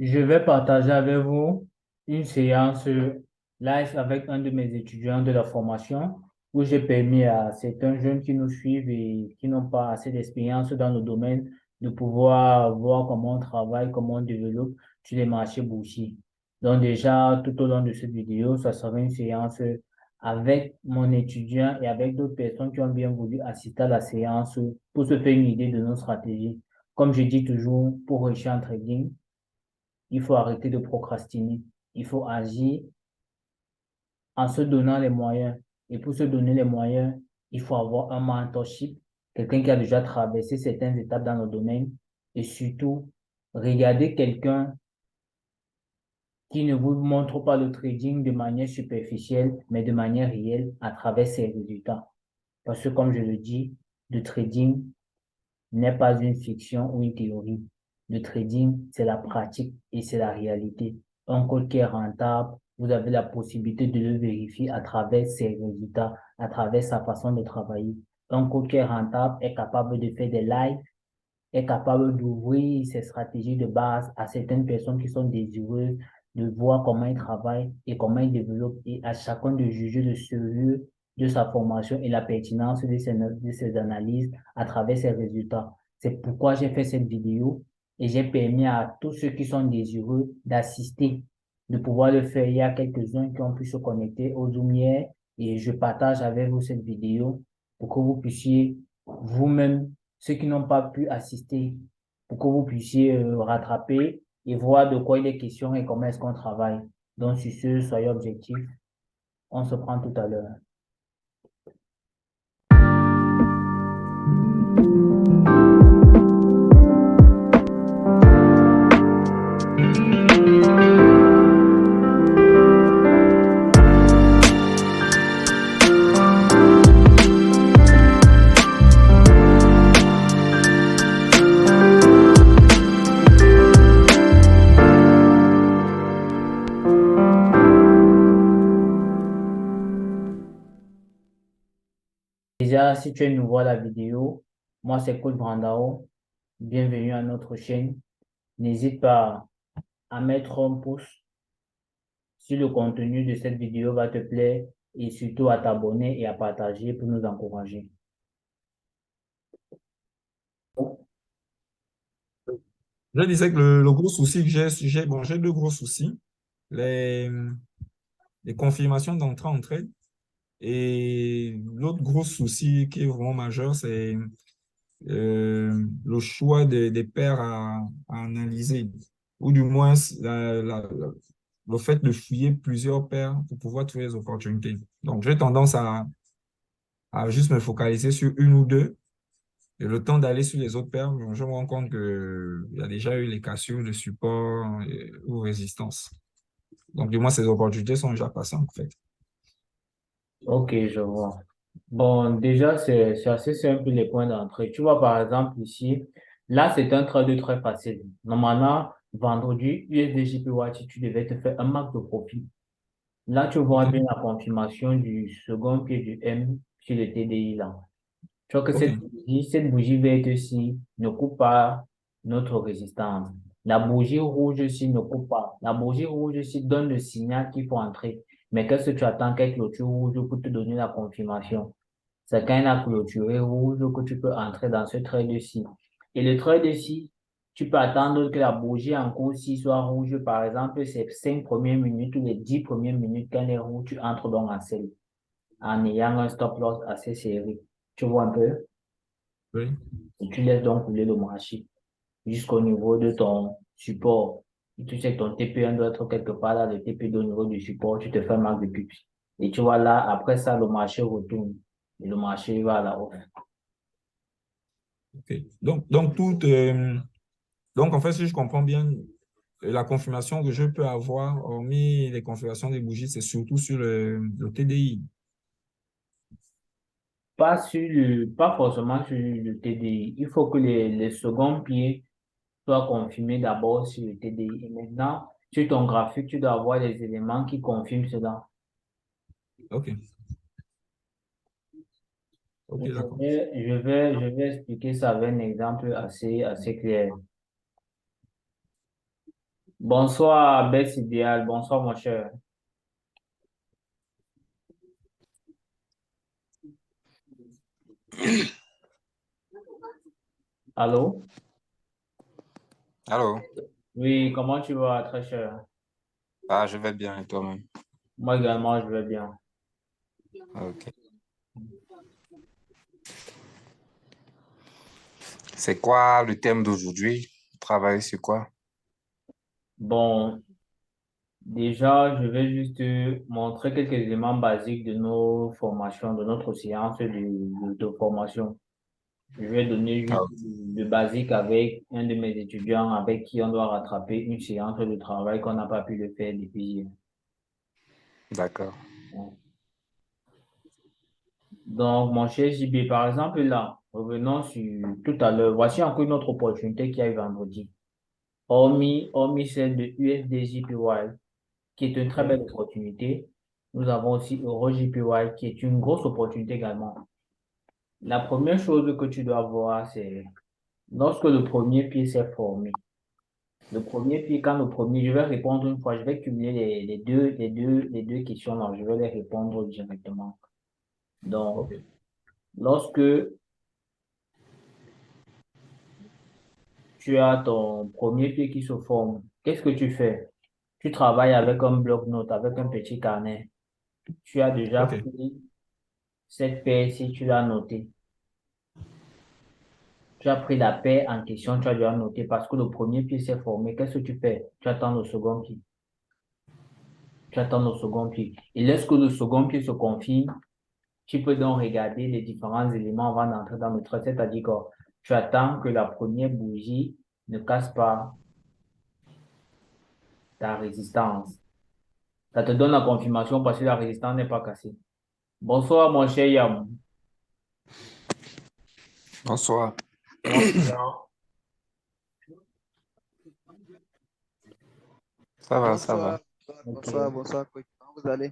Je vais partager avec vous une séance live avec un de mes étudiants de la formation où j'ai permis à certains jeunes qui nous suivent et qui n'ont pas assez d'expérience dans le domaine de pouvoir voir comment on travaille, comment on développe sur les marchés boursiers. Donc déjà, tout au long de cette vidéo, ça sera une séance avec mon étudiant et avec d'autres personnes qui ont bien voulu assister à la séance pour se faire une idée de nos stratégies. Comme je dis toujours, pour réussir en trading, il faut arrêter de procrastiner. Il faut agir en se donnant les moyens. Et pour se donner les moyens, il faut avoir un mentorship, quelqu'un qui a déjà traversé certaines étapes dans le domaine. Et surtout, regarder quelqu'un qui ne vous montre pas le trading de manière superficielle, mais de manière réelle à travers ses résultats. Parce que, comme je le dis, le trading n'est pas une fiction ou une théorie. Le trading, c'est la pratique et c'est la réalité. Un code qui est rentable, vous avez la possibilité de le vérifier à travers ses résultats, à travers sa façon de travailler. Un code qui est rentable est capable de faire des lives, est capable d'ouvrir ses stratégies de base à certaines personnes qui sont désireuses de voir comment il travaille et comment il développe et à chacun de juger le sérieux de sa formation et la pertinence de ses analyses à travers ses résultats. C'est pourquoi j'ai fait cette vidéo et j'ai permis à tous ceux qui sont désireux d'assister, de pouvoir le faire. Il y a quelques-uns qui ont pu se connecter aux Zoom hier et je partage avec vous cette vidéo pour que vous puissiez vous-même, ceux qui n'ont pas pu assister, pour que vous puissiez rattraper et voir de quoi il est question et comment est-ce qu'on travaille. Donc, sur ce, soyez objectifs. On se prend tout à l'heure. Déjà, si tu es nouveau à la vidéo, moi c'est Claude Brandao. Bienvenue à notre chaîne. N'hésite pas à mettre un pouce si le contenu de cette vidéo va te plaire et surtout à t'abonner et à partager pour nous encourager. Je disais que le gros souci que j'ai deux gros soucis. Les, les confirmations d'entrée en trade. Et l'autre gros souci qui est vraiment majeur, c'est le choix des paires à analyser. Ou du moins, le fait de fouiller plusieurs paires pour pouvoir trouver les opportunités. Donc, j'ai tendance à juste me focaliser sur une ou deux. Et le temps d'aller sur les autres paires, je me rends compte qu'il y a déjà eu les cassures, le support ou résistance. Donc, du moins, ces opportunités sont déjà passées, en fait. Ok, je vois. Bon, déjà, c'est assez simple les points d'entrée. Tu vois, par exemple, ici, là, c'est un trade très facile. Normalement, vendredi, USD Watch, tu devais te faire un max de profit. Là, tu vois bien OK? la confirmation du second pied du M sur le TDI là. Tu vois que OK. cette bougie verte-ci ne coupe pas notre résistance. La bougie rouge-ci ne coupe pas. La bougie rouge-ci donne le signal qu'il faut entrer. Mais qu'est-ce que tu attends qu'elle clôture rouge pour te donner la confirmation? C'est quand elle a clôturé rouge que tu peux entrer dans ce trade-ci. Et le trade-ci, tu peux attendre que la bougie en cours-ci soit rouge. Par exemple, ces 5 premières minutes ou les 10 premières minutes, quand elle est rouge, tu entres donc en sell en ayant un stop loss assez serré. Tu vois un peu? Oui. Et tu laisses donc couler le marché jusqu'au niveau de ton support. Et tu sais que ton TP1 doit être quelque part là, le TP2 au niveau du support, tu te fais un marque de pupille. Et tu vois là, après ça, le marché retourne. Et le marché va à la hausse. OK. Donc, en fait, si je comprends bien, la confirmation que je peux avoir, hormis les configurations des bougies, c'est surtout sur le TDI. Pas forcément sur le TDI. Il faut que les seconds pieds soient confirmés d'abord sur le TDI. Et maintenant, sur ton graphique, tu dois avoir les éléments qui confirment cela. OK. OK, d'accord. Je vais expliquer ça avec un exemple assez clair. Bonsoir, Bess Idéal. Bonsoir, mon cher. Allô? Allô? Oui, comment tu vas, très cher? Ah, je vais bien et toi-même? Moi également, je vais bien. Ok. C'est quoi le thème d'aujourd'hui? Travailler sur quoi? Bon, déjà, je vais juste te montrer quelques éléments basiques de nos formations, de notre séance de formation. Je vais donner Ah, juste le basique avec un de mes étudiants avec qui on doit rattraper une séance de travail qu'on n'a pas pu le faire depuis hier. d'accord. Donc, mon cher JB, par exemple, là, revenons sur tout à l'heure. Voici encore une autre opportunité qui a eu vendredi. Hormis celle de USDJPY, qui est une très belle Oui. opportunité, nous avons aussi EuroJPY, qui est une grosse opportunité également. La première chose que tu dois voir, c'est lorsque le premier pied s'est formé. Le premier pied, quand le premier, je vais répondre une fois, je vais cumuler les deux questions, là, je vais les répondre directement. Donc, Ok. lorsque tu as ton premier pied qui se forme, qu'est-ce que tu fais? Tu travailles avec un bloc-notes, avec un petit carnet. Tu as déjà Ok. pris cette paire si tu l'as notée. Tu as pris la paire en question, tu as déjà noté parce que le premier pied s'est formé. Qu'est-ce que tu fais? Tu attends le second pied. Tu attends le second pied. Et lorsque le second pied se confirme, tu peux donc regarder les différents éléments avant d'entrer dans le trait. C'est-à-dire que tu attends que la première bougie ne casse pas ta résistance. Ça te donne la confirmation parce que la résistance n'est pas cassée. Bonsoir, mon cher Yam. Bonsoir. Comment tu vas? Ça va, ça va. Bonsoir, Ok. bonsoir, bonsoir, coach. Comment vous allez?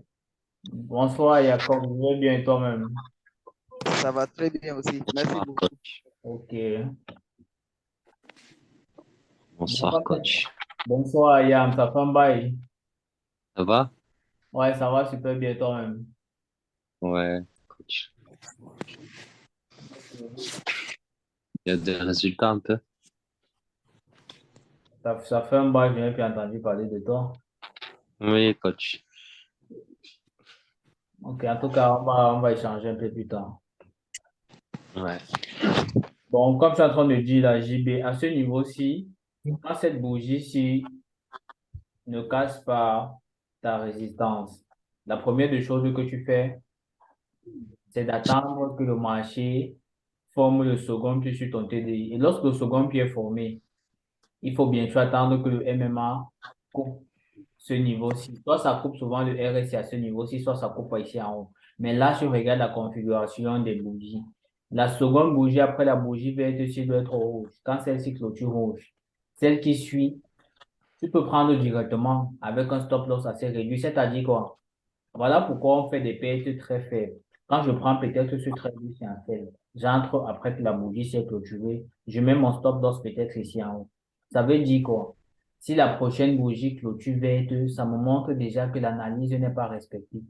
Bonsoir, Jacob. Je vais bien et toi-même. Ça va très bien aussi. Merci Bonsoir, beaucoup. coach. Ok. Bonsoir, Bonsoir, coach. bonsoir, Yam. Ça fait un bail. Ça va? Ouais, ça va super bien et toi-même. Ouais, coach. Ok. Il y a des résultats un peu? Ça fait un bail, je n'ai plus entendu parler de toi. Oui, coach. Ok, en tout cas, on va échanger un peu plus tard. Ouais. Bon, comme je suis en train de dire, la JB, à ce niveau-ci, quand cette bougie-ci ne casse pas ta résistance, la première des choses que tu fais, c'est d'attendre que le marché forme le second pied sur ton TDI. Et lorsque le second pied est formé, il faut bien sûr attendre que le MMA coupe ce niveau-ci. Soit ça coupe souvent le RSI à ce niveau-ci, soit ça coupe ici en haut. Mais là, je regarde la configuration des bougies. La seconde bougie après la bougie verte ci doit être rouge. Quand celle-ci clôture rouge, celle qui suit, tu peux prendre directement avec un stop loss assez réduit. C'est-à-dire quoi? Voilà pourquoi on fait des pertes très faibles. Quand je prends peut-être ce trade ici en faible, j'entre après que la bougie s'est clôturée, je mets mon stop loss peut-être ici en haut. Ça veut dire quoi? Si la prochaine bougie clôture verte, ça me montre déjà que l'analyse n'est pas respectée.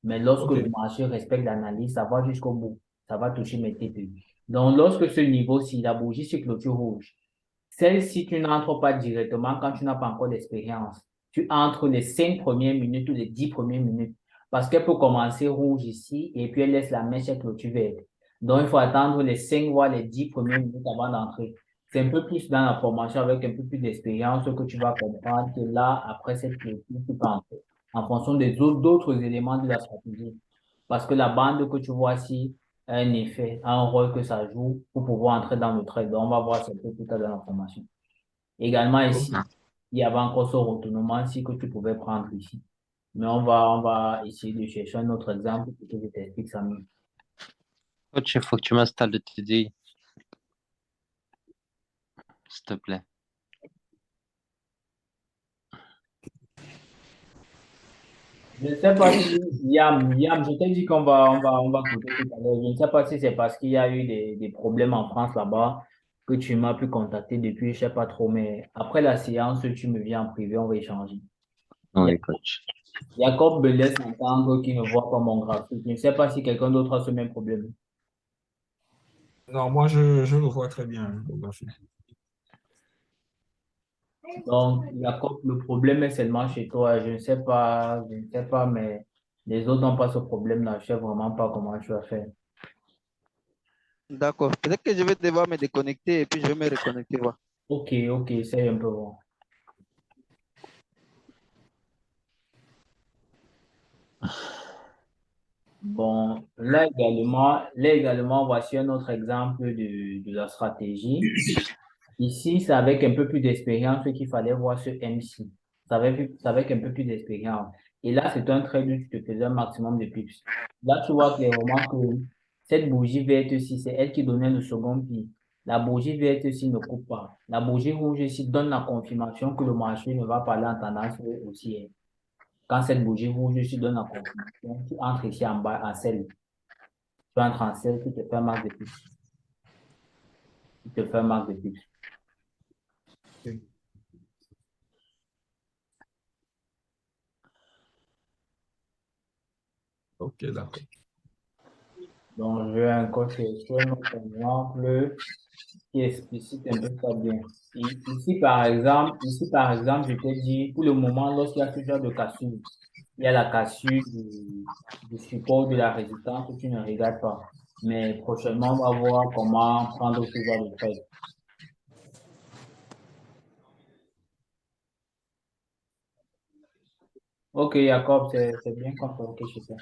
Mais lorsque Ok. le marché respecte l'analyse, ça va jusqu'au bout. Ça va toucher mes TP. Donc, lorsque ce niveau-ci, la bougie se clôture rouge, celle-ci, tu n'entres pas directement quand tu n'as pas encore d'expérience. Tu entres les 5 premières minutes ou les 10 premières minutes parce qu'elle peut commencer rouge ici et puis elle laisse la mèche clôture verte. Donc, il faut attendre les 5 voire les 10 premières minutes avant d'entrer. C'est un peu plus dans la formation avec un peu plus d'expérience que tu vas comprendre que là, après cette clôture, tu peux entrer en fonction des autres, d'autres éléments de la stratégie. Parce que la bande que tu vois ici a un effet, a un rôle que ça joue pour pouvoir entrer dans le trade. Donc, on va voir ça un peu plus tard dans la formation. Également Ok. ici, il y avait encore ce retournement ici que tu pouvais prendre ici. Mais on va essayer de chercher un autre exemple pour que je t'explique ça mieux. Coach, il faut que tu m'installes le TDI, s'il te plaît. Je ne sais pas si Yam, je t'ai dit on va goûter tout à l'heure. Je ne sais pas si c'est parce qu'il y a eu des problèmes en France là-bas. que tu m'as pu contacter depuis, je sais pas trop, mais après la séance, tu me viens en privé, on va échanger. Oui, coach. Jacob me laisse entendre qu'il ne voit pas mon graphique. Je ne sais pas si quelqu'un d'autre a ce même problème. Non, moi, je le vois très bien, le graphique. Donc, Jacob, le problème est seulement chez toi. Je ne sais pas, mais les autres n'ont pas ce problème-là. Je sais vraiment pas comment tu vas faire. D'accord. Peut-être que je vais devoir me déconnecter et puis je vais me reconnecter. Voir. Ok, ok, essaye un peu voir. Bon, là également, voici un autre exemple de la stratégie. Ici, c'est avec un peu plus d'expérience qu'il fallait voir ce MC. C'est avec un peu plus d'expérience. Et là, c'est un trade où tu te faisais un maximum de pips. Là, tu vois clairement que cette bougie verte ici, c'est elle qui donnait le second pli. La bougie verte ici ne coupe pas. La bougie rouge ici donne la confirmation que le marché ne va pas aller en tendance haussière. Quand cette bougie rouge ici donne la confirmation, tu entres ici en bas en sell. Tu entres en sell, tu te fais un max de pips. Tu te fais un max de pips. Ok, d'accord. Donc, je vais encore chercher un autre exemple qui explicite un peu ça bien. Ici, par exemple, je t'ai dit, pour le moment, lorsqu'il y a ce genre de cassure, il y a la cassure du support de la résistance que tu ne regardes pas. Mais prochainement, on va voir comment prendre ce genre de trade. Ok, Jacob, c'est bien compris. Ok, super.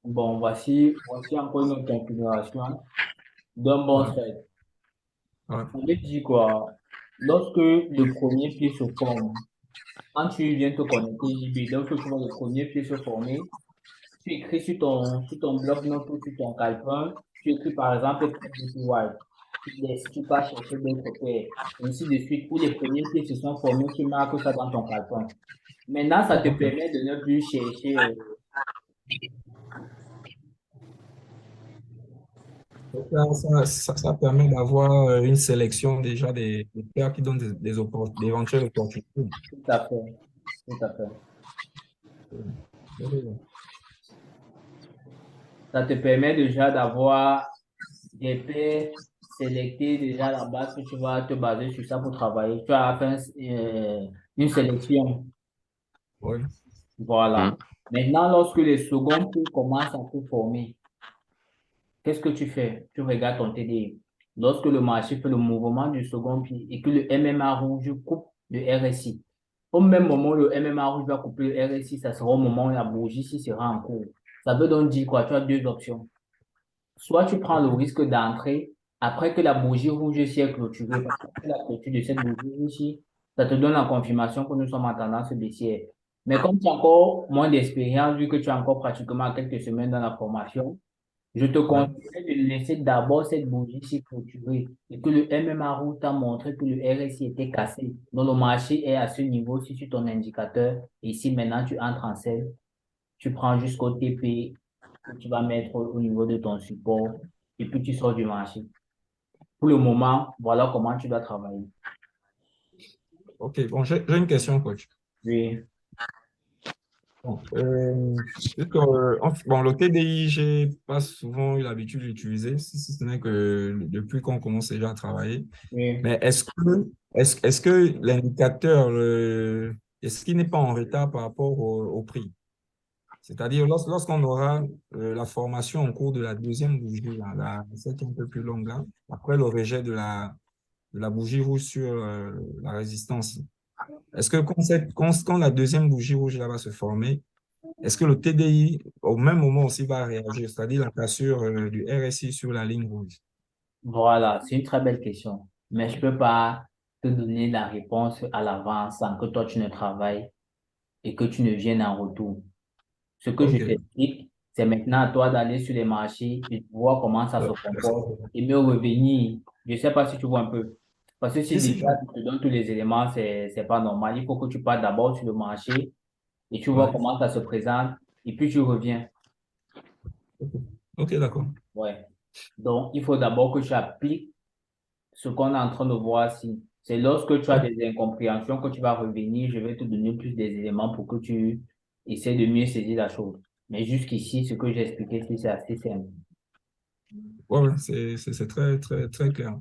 Bon, voici encore une autre configuration d'un bon Ouais, trade. ouais. On veut dire quoi? Lorsque le premier pied se forme, quand tu viens te connecter JB, lorsque tu vois le premier pied se former, tu écris sur ton bloc-notes ou sur ton calepin, tu écris par exemple wide. Tu laisses, tu pars chercher d'autres paires. Ainsi de suite, où les premiers pieds se sont formés, tu marques ça dans ton calepin. Maintenant, ça te Ok. permet de ne plus chercher. Donc là, ça permet d'avoir une sélection déjà des paires qui donnent d'éventuelles opportunités. Tout à fait. Tout à fait. Ça te permet déjà d'avoir des paires sélectées déjà à la base que tu vas te baser sur ça pour travailler. Tu as fait une sélection. Oui, Hmm. Voilà. Maintenant, lorsque les seconds pouls commencent à se former, qu'est-ce que tu fais? Tu regardes ton TDI. Lorsque le marché fait le mouvement du second pied et que le MMA rouge coupe le RSI, au même moment où le MMA rouge va couper le RSI, ça sera au moment où la bougie ici sera en cours. Ça veut donc dire quoi? Tu as deux options. Soit tu prends le risque d'entrer après que la bougie rouge ici est clôturée, parce que la clôture de cette bougie ici, ça te donne la confirmation que nous sommes en tendance baissière. Mais comme tu as encore moins d'expérience, vu que tu as encore pratiquement quelques semaines dans la formation, je te oui. conseille de laisser d'abord cette bougie ici clôturée et que le MMA rouge t'a montré que le RSI était cassé. Donc le marché est à ce niveau ci sur ton indicateur. Et si maintenant tu entres en selle, tu prends jusqu'au TP que tu vas mettre au niveau de ton support et puis tu sors du marché. Pour le moment, voilà comment tu dois travailler. Ok, bon, j'ai une question, coach. Oui, Bon, bon, le TDI, j'ai pas souvent eu l'habitude d'utiliser, si ce n'est que depuis qu'on commence déjà à travailler. oui. Mais est-ce que l'indicateur, est-ce qu'il n'est pas en retard par rapport au prix? C'est-à-dire, lorsqu'on aura la formation en cours de la deuxième bougie, là, celle qui est un peu plus longue là, après le rejet de la bougie rouge sur la résistance, est-ce que quand la deuxième bougie rouge là va se former, est-ce que le TDI, au même moment aussi, va réagir, c'est-à-dire la cassure du RSI sur la ligne rouge? Voilà, c'est une très belle question. Mais je peux pas te donner la réponse à l'avance sans que toi tu ne travailles et que tu ne viennes en retour. Ce que je Ok, t'explique, c'est maintenant à toi d'aller sur les marchés et de voir comment ça se ouais, comporte et me revenir. Je sais pas si tu vois un peu. Parce que si Si, si, déjà tu te donnes tous les éléments, c'est pas normal. Il faut que tu partes d'abord sur le marché et tu vois ouais. comment ça se présente et puis tu reviens. Ok, d'accord. Ouais. Donc, il faut d'abord que tu appliques ce qu'on est en train de voir ici. C'est lorsque tu as Ouais. des incompréhensions que tu vas revenir, je vais te donner plus des éléments pour que tu essaies de mieux saisir la chose. Mais jusqu'ici, ce que j'ai expliqué ici, c'est assez simple. Ouais, ouais, c'est très, très, très clair.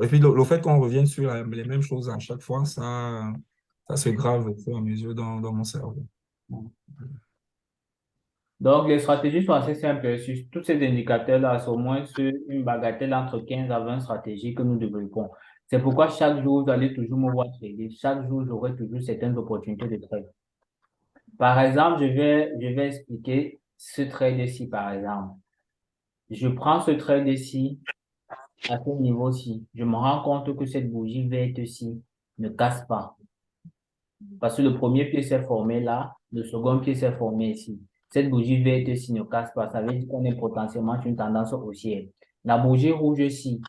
Et puis, le fait qu'on revienne sur les mêmes choses à chaque fois, ça se grave au fur et à mesure dans mon cerveau. Donc, les stratégies sont assez simples. Sur tous ces indicateurs-là, c'est au moins sur une bagatelle entre 15 à 20 stratégies que nous développons. C'est pourquoi chaque jour, vous allez toujours me voir trader. Chaque jour, j'aurai toujours certaines opportunités de trade. Par exemple, je vais expliquer ce trade-ci, par exemple. Je prends ce trade-ci à ce niveau-ci. Je me rends compte que cette bougie verte-ci ne casse pas. Parce que le premier pied s'est formé là, le second pied s'est formé ici. Cette bougie verte-ci ne casse pas. Ça veut dire qu'on est potentiellement sur une tendance haussière. La bougie rouge-ci,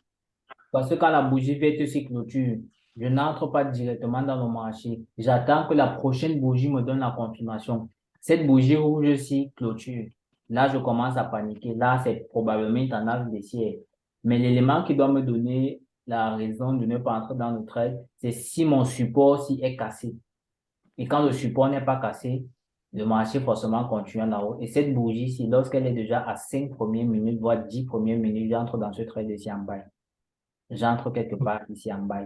parce que quand la bougie verte-ci clôture, je n'entre pas directement dans le marché. J'attends que la prochaine bougie me donne la confirmation. Cette bougie rouge-ci clôture. Là, je commence à paniquer. Là, c'est probablement une tendance baissière. Mais l'élément qui doit me donner la raison de ne pas entrer dans le trade, c'est si mon support si est cassé. Et quand le support n'est pas cassé, le marché forcément continue en haut. Et cette bougie-ci, lorsqu'elle est déjà à 5 premières minutes, voire 10 premières minutes, j'entre dans ce trade ici en bas. J'entre quelque part ici en bas.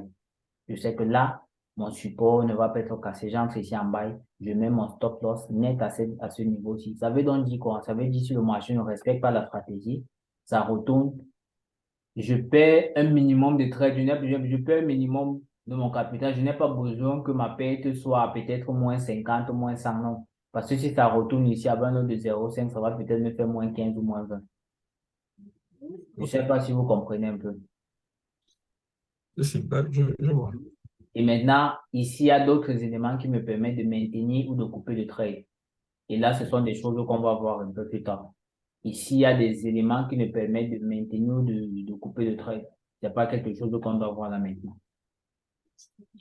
Je sais que là, mon support ne va pas être cassé. J'entre ici en bas. Je mets mon stop loss net à ce niveau-ci. Ça veut donc dire quoi? Ça veut dire si le marché ne respecte pas la stratégie, ça retourne. Je paie un minimum de trade. Je paie un minimum de mon capital. Je n'ai pas besoin que ma perte soit peut-être moins 50, moins 100, non. Parce que si ça retourne ici à 20 de 0,5, ça va peut-être me faire moins 15 ou moins 20. Je ne Ok. sais pas si vous comprenez un peu. Si, bah, je vois. Et maintenant, ici, il y a d'autres éléments qui me permettent de maintenir ou de couper le trade. Et là, ce sont des choses qu'on va voir un peu plus tard. Ici, il y a des éléments qui nous permettent de maintenir ou de couper le trade. C'est pas quelque chose qu'on doit voir là maintenant.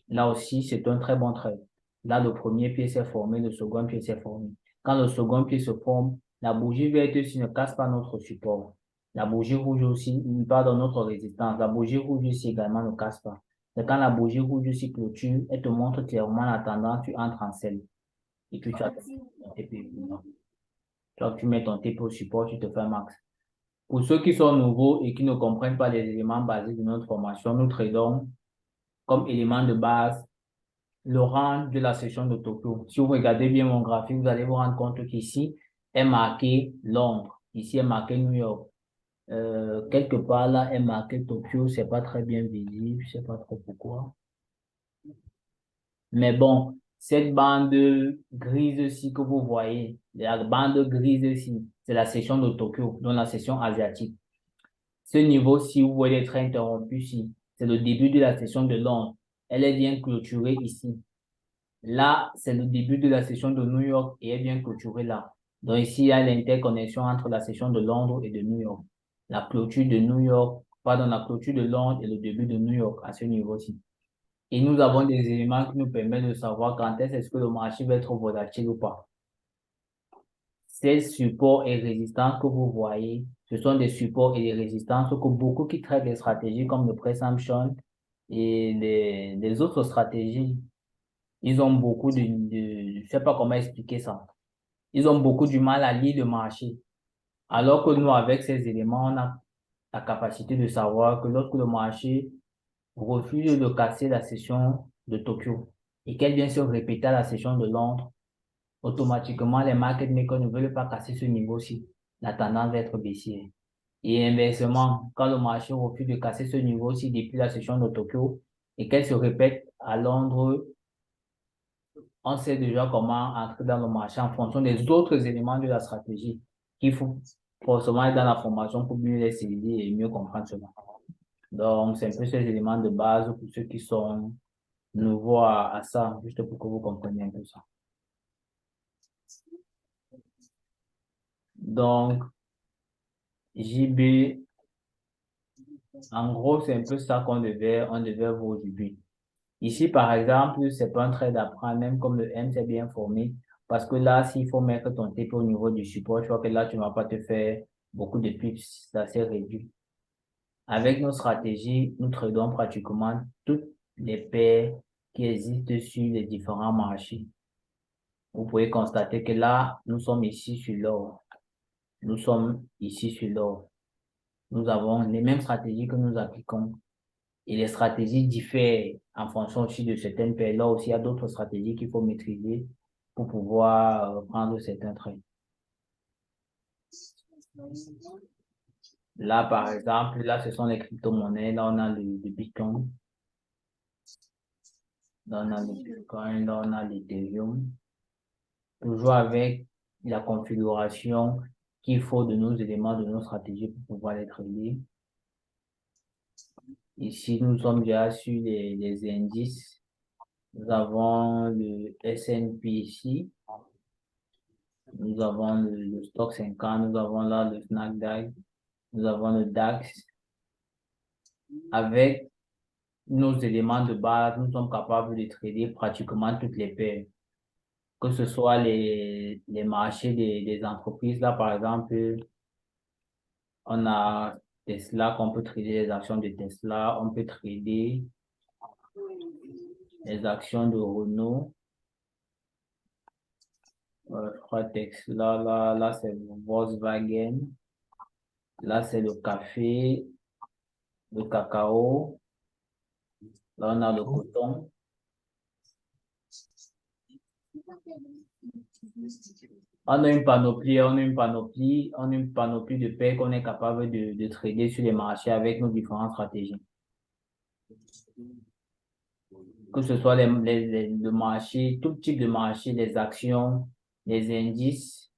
Là aussi, c'est un très bon trade. Là, le premier pied s'est formé, le second pied s'est formé. Quand le second pied se forme, la bougie verte aussi ne casse pas notre support. La bougie rouge aussi, pardon, notre résistance. La bougie rouge aussi également ne casse pas. Et quand la bougie rouge aussi clôture, elle te montre clairement la tendance, tu entres en selle. Et puis tu as ton TP. Toi, tu mets ton TP au support, tu te fais un max. Pour ceux qui sont nouveaux et qui ne comprennent pas les éléments basiques de notre formation, nous tradons comme élément de base le rang de la session de Tokyo. Si vous regardez bien mon graphique, vous allez vous rendre compte qu'ici est marqué Londres. Ici est marqué New York. Quelque part là est marqué Tokyo. C'est pas très bien visible. Je sais pas trop pourquoi. Mais bon, cette bande grise-ci que vous voyez, la bande grise-ci, c'est la session de Tokyo, donc la session asiatique. Ce niveau-ci, vous voyez être interrompu ici. C'est le début de la session de Londres. Elle est bien clôturée ici. Là, c'est le début de la session de New York et est bien clôturée là. Donc ici, il y a l'interconnexion entre la session de Londres et de New York. La clôture de New York, pardon, la clôture de Londres et le début de New York à ce niveau-ci. Et nous avons des éléments qui nous permettent de savoir quand est-ce que le marché va être volatile ou pas. Ces supports et résistances que vous voyez, ce sont des supports et des résistances que beaucoup qui traitent des stratégies comme le presumption et les autres stratégies, ils ont beaucoup je sais pas comment expliquer ça. Ils ont beaucoup du mal à lire le marché. Alors que nous, avec ces éléments, on a la capacité de savoir que lorsque le marché refuse de casser la session de Tokyo et qu'elle vient se répéter à la session de Londres, automatiquement, les market makers ne veulent pas casser ce niveau-ci. La tendance va être baissière. Et inversement, quand le marché refuse de casser ce niveau-ci depuis la session de Tokyo et qu'elle se répète à Londres, on sait déjà comment entrer dans le marché en fonction des autres éléments de la stratégie qu'il faut forcément être dans la formation pour mieux les saisir et mieux comprendre cela. Donc, c'est un peu ces éléments de base pour ceux qui sont nouveaux à ça, juste pour que vous compreniez un peu ça. Donc, JB, En gros, c'est un peu ça on devait voir aujourd'hui. Ici, par exemple, c'est pas un trait d'apprendre, même comme le M, c'est bien formé. Parce que là, s'il faut mettre ton TP au niveau du support, je vois que là, tu ne vas pas te faire beaucoup de pubs, c'est assez réduit. Avec nos stratégies, nous tradons pratiquement toutes les paires qui existent sur les différents marchés. Vous pouvez constater que là, nous sommes ici sur l'or. Nous sommes ici sur l'or. Nous avons les mêmes stratégies que nous appliquons. Et les stratégies diffèrent en fonction aussi de certaines paires. Là aussi, il y a d'autres stratégies qu'il faut maîtriser pour pouvoir prendre certains traits. Là, par exemple, là, ce sont les crypto-monnaies. Là, on a le Bitcoin. Là, on a le Bitcoin. Là, on a l'Ethereum. Toujours avec la configuration qu'il faut de nos éléments, de nos stratégies pour pouvoir les trader. Ici, nous sommes déjà sur les indices. Nous avons le S&P ici. Nous avons le stock 50, nous avons là le Nasdaq, nous avons le DAX. Avec nos éléments de base, nous sommes capables de trader pratiquement toutes les paires. Que ce soit les marchés des entreprises. Là, par exemple, on a Tesla qu'on peut trader les actions de Tesla. On peut trader les actions de Renault. Je crois Tesla, là c'est Volkswagen. Là, c'est le café, le cacao. Là, on a le coton. On a une panoplie, on a une panoplie de paires qu'on est capable de trader sur les marchés avec nos différentes stratégies. Que ce soit le marché, tout type de marché, les actions, les indices,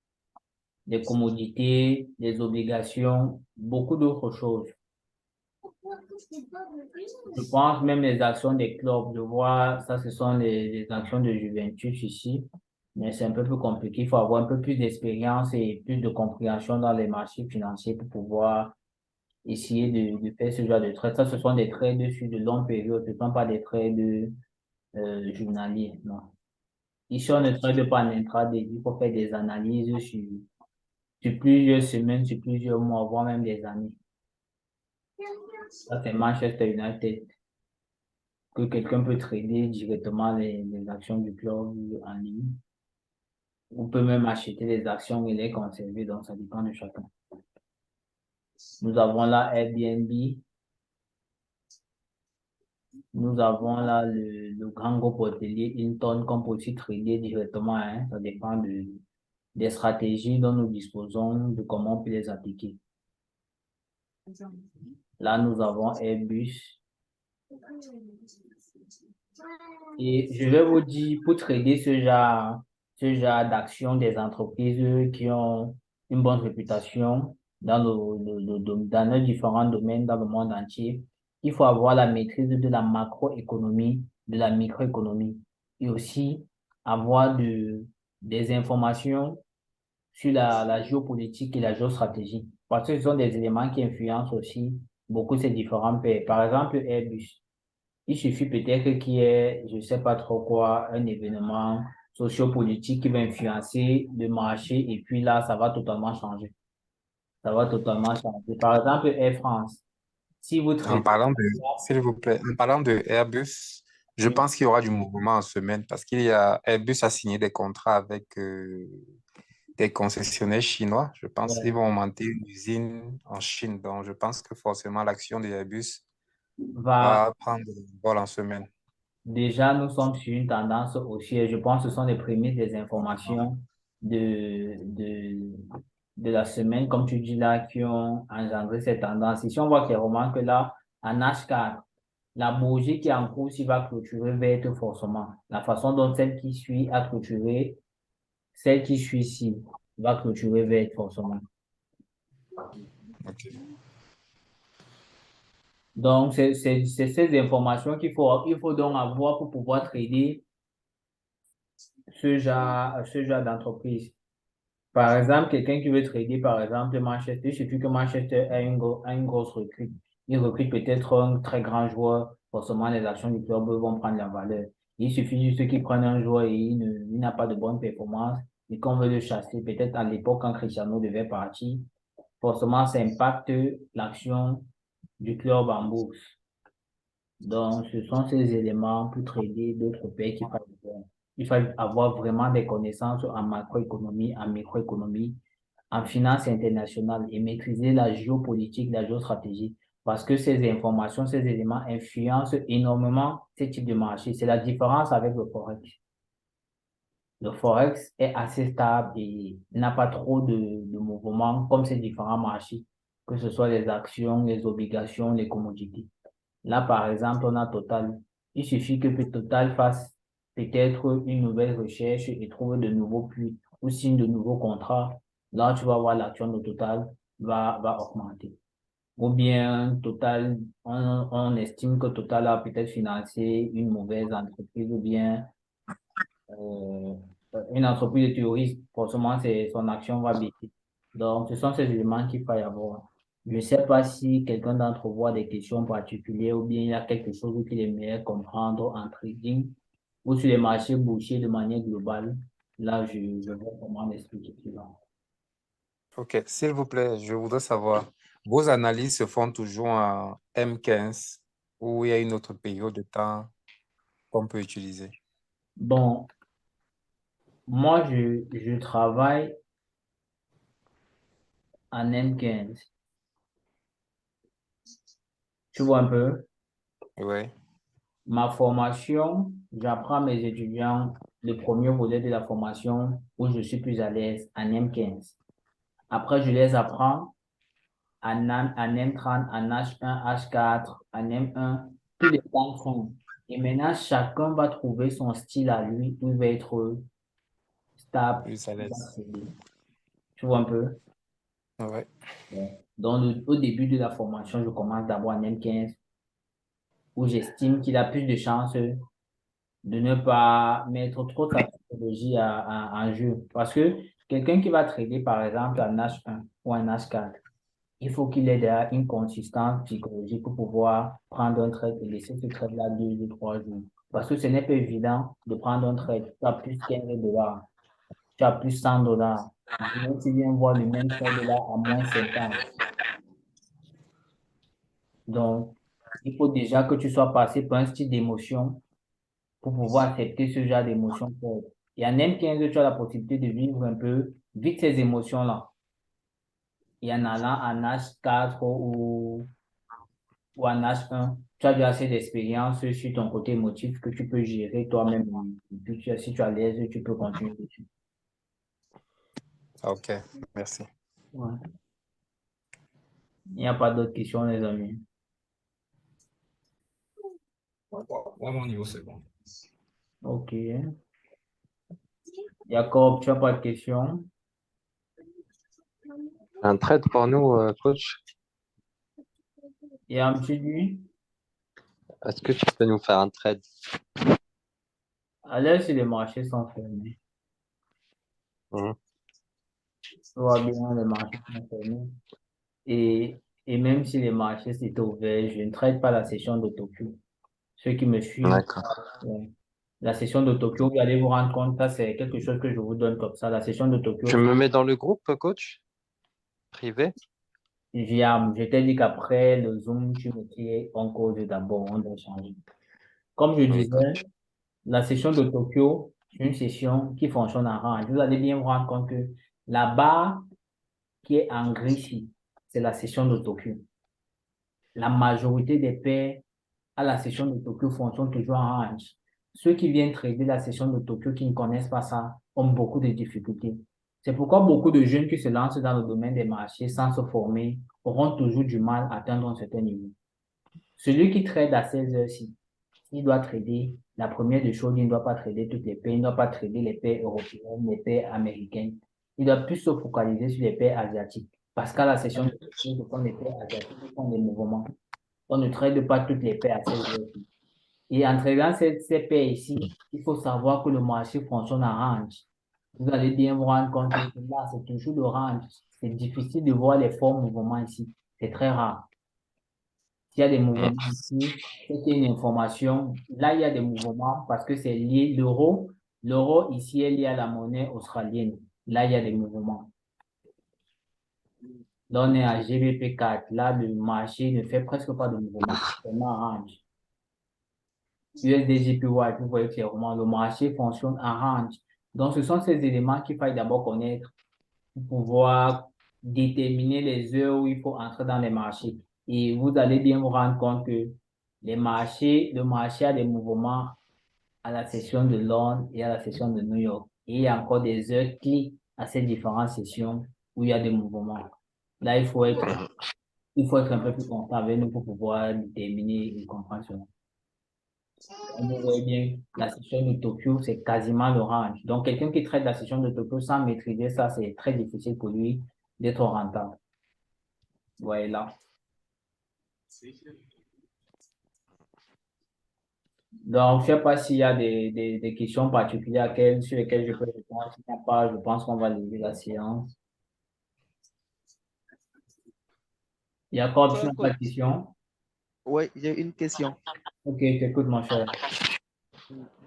les commodités, les obligations, beaucoup d'autres choses. Je pense même les actions des clubs, je vois, ça ce sont les actions de Juventus ici, mais c'est un peu plus compliqué. Il faut avoir un peu plus d'expérience et plus de compréhension dans les marchés financiers pour pouvoir essayer de faire ce genre de trades. Ça, ce sont des trades sur de longues périodes, ce ne sont pas des trades journaliers, non. Ici, on ne trade pas en intraday, il faut faire des analyses sur plusieurs semaines, sur plusieurs mois, voire même des années. Ça, c'est Manchester United, que quelqu'un peut trader directement les actions du club en ligne. On peut même acheter les actions et les conserver, donc ça dépend de chacun. Nous avons là Airbnb. Nous avons là le grand groupe hôtelier Hilton qu'on peut aussi trader directement, hein. Ça dépend des stratégies dont nous disposons, de comment on peut les appliquer. Là, nous avons Airbus. Et je vais vous dire, pour trader ce genre d'actions des entreprises qui ont une bonne réputation dans dans nos différents domaines dans le monde entier, il faut avoir la maîtrise de la macroéconomie, de la microéconomie et aussi avoir des informations sur la géopolitique et la géostratégie. Parce que ce sont des éléments qui influencent aussi beaucoup ces différents pays. Par exemple, Airbus. Il suffit peut-être qu'il y ait, je ne sais pas trop quoi, un événement sociopolitique qui va influencer le marché et puis là, ça va totalement changer. Ça va totalement changer. Par exemple, Air France. Si vous En traitez, parlant de, s'il vous plaît, en parlant de Airbus, je oui, pense qu'il y aura du mouvement en semaine parce qu'il y a Airbus a signé des contrats avec des concessionnaires chinois. Je pense qu'ils ouais, vont monter une usine en Chine. Donc, je pense que forcément l'action de Airbus va, va prendre le vol en semaine. déjà, nous sommes sur une tendance haussière. Je pense que ce sont les prémices des informations de, de, de la semaine, comme tu dis là, qui ont engendré cette tendance. Ici, on voit clairement que là, en H4, la bougie qui est en cours, s'il va clôturer, va être forcément. La façon dont celle qui suit a clôturé, celle qui suit ici va clôturer, va être forcément. Ok. Donc, c'est ces informations il faut donc avoir pour pouvoir trader ce genre d'entreprise. Par exemple, quelqu'un qui veut trader, par exemple, Manchester, il suffit que Manchester a a une grosse recrue. Il recrute peut-être un très grand joueur, forcément les actions du club vont prendre la valeur. Il suffit juste qu'il prenne un joueur et il n'a pas de bonne performance et qu'on veut le chasser. Peut-être à l'époque quand Cristiano devait partir, forcément ça impacte l'action du club en bourse. Donc, ce sont ces éléments pour trader d'autres pays qu'il faut avoir. Il faut avoir vraiment des connaissances en macroéconomie, en microéconomie, en finance internationale et maîtriser la géopolitique, la géostratégie, parce que ces informations, ces éléments influencent énormément ces types de marchés. C'est la différence avec le Forex. Le Forex est assez stable et n'a pas trop de mouvements comme ces différents marchés, que ce soit les actions, les obligations, les commodités. Là, par exemple, on a Total. Il suffit que Total fasse peut-être une nouvelle recherche et trouve de nouveaux puits ou signe de nouveaux contrats. Là, tu vas voir l'action de Total va augmenter. Ou bien Total, on estime que Total a peut-être financé une mauvaise entreprise ou bien euh, une entreprise de terroristes. Forcément, son action va baisser. Donc, ce sont ces éléments qu'il faut y avoir. Je ne sais pas si quelqu'un d'entre vous a des questions particulières ou bien il y a quelque chose qu'il aimerait comprendre en trading ou sur les marchés boursiers de manière globale. Là, je vais comment l'expliquer plus loin. Ok, s'il vous plaît, je voudrais savoir, vos analyses se font toujours en M15 ou il y a une autre période de temps qu'on peut utiliser? Bon, moi, je travaille en M15. Tu vois un peu? Oui, Ma formation, j'apprends à mes étudiants le premier volet de la formation où je suis plus à l'aise en M15. Après, je les apprends en M30, en H1, H4, en M1, tous les temps font. Et maintenant, chacun va trouver son style à lui où il va être stable, plus à il va l'aise. s'aider. Tu vois un peu? Ouais. Ouais. Donc, au début de la formation, je commence d'abord en M15 où j'estime qu'il a plus de chances de ne pas mettre trop sa psychologie en jeu. Parce que quelqu'un qui va trader, par exemple, en H1 ou en H4, il faut qu'il ait déjà une consistance psychologique pour pouvoir prendre un trade et laisser ce trade-là 2 ou 3 jours. Parce que ce n'est pas évident de prendre un trade. Tu as plus 15 dollars, tu as plus 100 dollars. Demain, tu viens voir le même trade-là à moins 50. Donc, il faut déjà que tu sois passé par un style d'émotion pour pouvoir accepter ce genre d'émotions fortes. Et en M15, tu as la possibilité de vivre un peu vite ces émotions-là. Et en allant en H4 ou en H1, tu as déjà assez d'expérience sur ton côté émotif que tu peux gérer toi-même. Et puis, si tu es à l'aise, tu peux continuer dessus. Ok, merci. Ouais. Il n'y a pas d'autres questions, les amis. Moi, mon niveau, c'est bon. OK. Jacob, tu n'as pas de questions? Un trade pour nous, coach. Et un petit lui, Est-ce que tu peux nous faire un trade? à l'aise si les marchés sont fermés. Mhm. Tout va bien, les marchés sont fermés. Et même si les marchés étaient ouverts, je ne traite pas la session de Tokyo. Ceux qui me suivent, D'accord. ouais. La session de Tokyo, vous allez vous rendre compte, ça c'est quelque chose que je vous donne comme ça. La session de Tokyo, Tu me mets dans le groupe, coach? Privé? je t'ai dit qu'après le Zoom, tu mettais en cause d'abord, on doit changer. Comme je Oui, disais, coach. la session de Tokyo, c'est une session qui fonctionne en rang. Vous allez bien vous rendre compte que la barre qui est en gris ici, c'est la session de Tokyo. La majorité des paires à la session de Tokyo fonctionnent toujours en range. Ceux qui viennent trader la session de Tokyo qui ne connaissent pas ça ont beaucoup de difficultés. C'est pourquoi beaucoup de jeunes qui se lancent dans le domaine des marchés sans se former auront toujours du mal à atteindre un certain niveau. Celui qui trade à 16 heures-ci, s'il doit trader, la première des choses, il ne doit pas trader toutes les paires, il ne doit pas trader les paires européennes, les paires américaines. Il doit plus se focaliser sur les paires asiatiques. Parce qu'à la session de Tokyo, ce sont les paires asiatiques qui font des mouvements. On ne trade pas toutes les paires à 16 heures. Et en tradant ces paires ici, il faut savoir que le marché fonctionne en range. Vous allez bien vous rendre compte que là, c'est toujours le range. C'est difficile de voir les forts mouvements ici. C'est très rare. S'il y a des mouvements ici, c'est qu'il y a une information. Là, il y a des mouvements parce que c'est lié. L'euro, l'euro ici est lié à la monnaie australienne. Là, il y a des mouvements. Là, on est à GBP4. Là, le marché ne fait presque pas de mouvement. C'est orange. USD/JPY, vous voyez clairement, le marché fonctionne en range. Donc, ce sont ces éléments qu'il faut d'abord connaître pour pouvoir déterminer les heures où il faut entrer dans les marchés. Et vous allez bien vous rendre compte que le marché a des mouvements à la session de Londres et à la session de New York. Et il y a encore des heures clés à ces différentes sessions où il y a des mouvements. Là, il faut être un peu plus constant avec nous pour pouvoir déterminer et comprendre cela. Vous voyez bien, la session de Tokyo, c'est quasiment l'orange. Donc, quelqu'un qui traite la session de Tokyo sans maîtriser ça, c'est très difficile pour lui d'être rentable. Vous voyez là. Donc, je ne sais pas s'il y a des questions particulières sur lesquelles je peux répondre. S'il n'y a pas, je pense qu'on va lever la séance. Jacob, tu n'as pas de questions? Oui, j'ai une question. Ok, j'écoute, mon cher.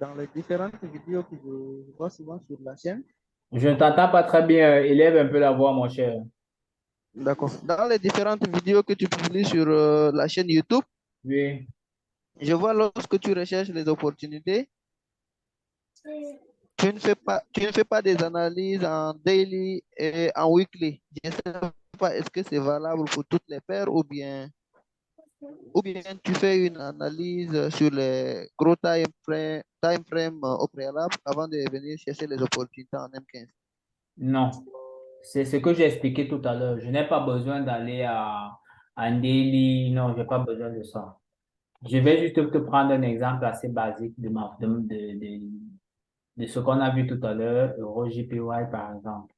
Dans les différentes vidéos que je vois souvent sur la chaîne, Je ne t'entends pas très bien. Élève un peu la voix, mon cher. d'accord. Dans les différentes vidéos que tu publies sur la chaîne YouTube, Oui. je vois lorsque tu recherches les opportunités, tu ne fais pas des analyses en daily et en weekly. Je ne sais pas, est-ce que c'est valable pour toutes les paires ou bien tu fais une analyse sur les gros time frame au préalable avant de venir chercher les opportunités en M15. Non. C'est ce que j'ai expliqué tout à l'heure. Je n'ai pas besoin d'aller à un daily. Non, je n'ai pas besoin de ça. Je vais juste te prendre un exemple assez basique de ce qu'on a vu tout à l'heure, EuroJPY par exemple.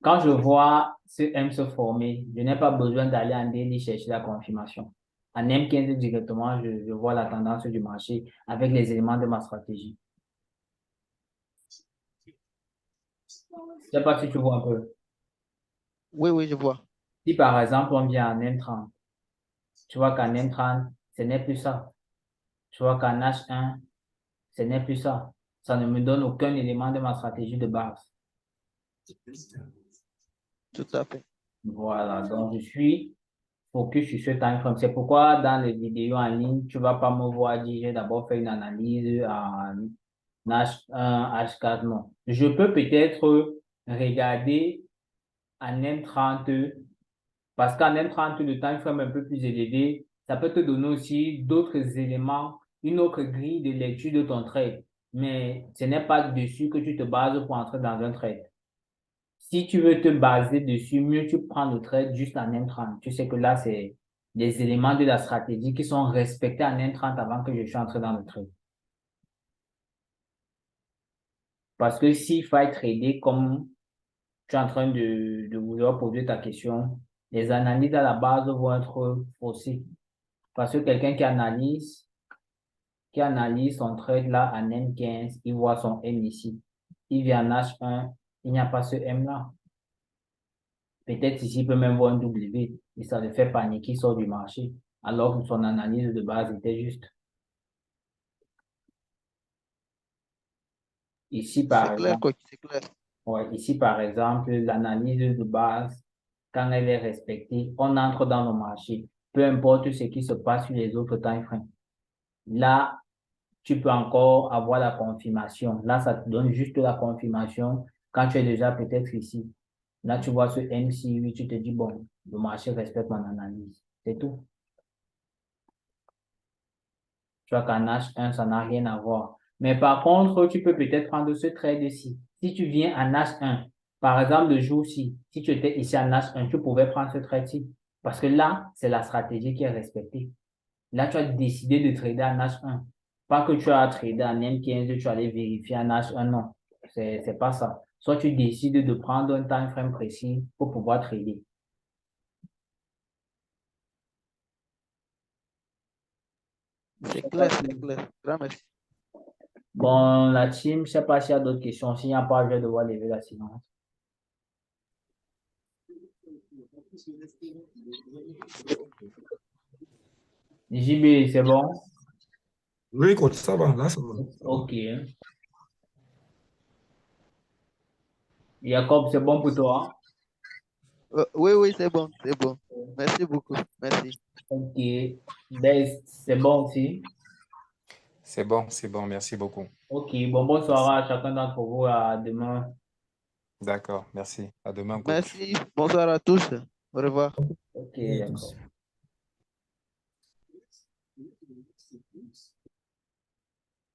Quand je vois ce M se former, je n'ai pas besoin d'aller en daily chercher la confirmation. En M15 directement, je vois la tendance du marché avec les éléments de ma stratégie. Je ne sais pas si tu vois un peu. Oui, oui, je vois. Si par exemple on vient en M30, tu vois qu'en M30, ce n'est plus ça. Tu vois qu'en H1, ce n'est plus ça. Ça ne me donne aucun élément de ma stratégie de base. Tout à fait. Voilà, donc je suis focus sur ce time frame. C'est pourquoi dans les vidéos en ligne, tu ne vas pas me voir dire j'ai d'abord fait une analyse en H1, H4, non. Je peux peut-être regarder en M30 parce qu'en M30, le time frame un peu plus élevé, ça peut te donner aussi d'autres éléments, une autre grille de lecture de ton trade. Mais ce n'est pas dessus que tu te bases pour entrer dans un trade. Si tu veux te baser dessus, mieux tu prends le trade juste en M30. Tu sais que là, c'est des éléments de la stratégie qui sont respectés en M30 avant que je sois entré dans le trade. Parce que s'il faut trader comme tu es en train de vouloir poser ta question, les analyses à la base vont être faussées. Parce que quelqu'un qui analyse son trade là en M15, il voit son M ici. Il vient en H1, il n'y a pas ce M là. Peut-être ici, il peut même voir un W et ça le fait paniquer, il sort du marché, alors que son analyse de base était juste. Ici, par C'est clair, exemple, coach, c'est clair. ouais, ici, par exemple, l'analyse de base, quand elle est respectée, on entre dans le marché, peu importe ce qui se passe sur les autres time frames. Là, tu peux encore avoir la confirmation. Là, ça te donne juste la confirmation quand tu es déjà peut-être ici. Là, tu vois ce MC8, tu te dis, bon, le marché respecte mon analyse. C'est tout. Tu vois qu'en H1, ça n'a rien à voir. Mais par contre, tu peux peut-être prendre ce trade-ci. Si tu viens en H1, par exemple, le jour-ci, si tu étais ici en H1, tu pouvais prendre ce trade-ci. Parce que là, c'est la stratégie qui est respectée. Là, tu as décidé de trader en H1. Pas que tu as tradé en M15, tu allais vérifier en H1, non. C'est pas ça. Soit tu décides de prendre un time frame précis pour pouvoir trader. Je C'est sais pas clair, c'est si- clair. Grand merci. Bon, la team, je sais pas s'il y a d'autres questions. S'il n'y a pas, je vais devoir lever la silence. JB, c'est bon? Oui, coach, ça va, là, ça va. Ça va. Ok. Jacob, c'est bon pour toi? Oui, oui, c'est bon, c'est bon. Merci beaucoup. Merci. Ok. Best, c'est bon aussi? c'est bon, merci beaucoup. Ok. Bon, bonne soirée à chacun d'entre vous. À demain. D'accord, merci. À demain, coach. Merci. Bonsoir à tous. Au revoir. Ok, Oui, d'accord. tous.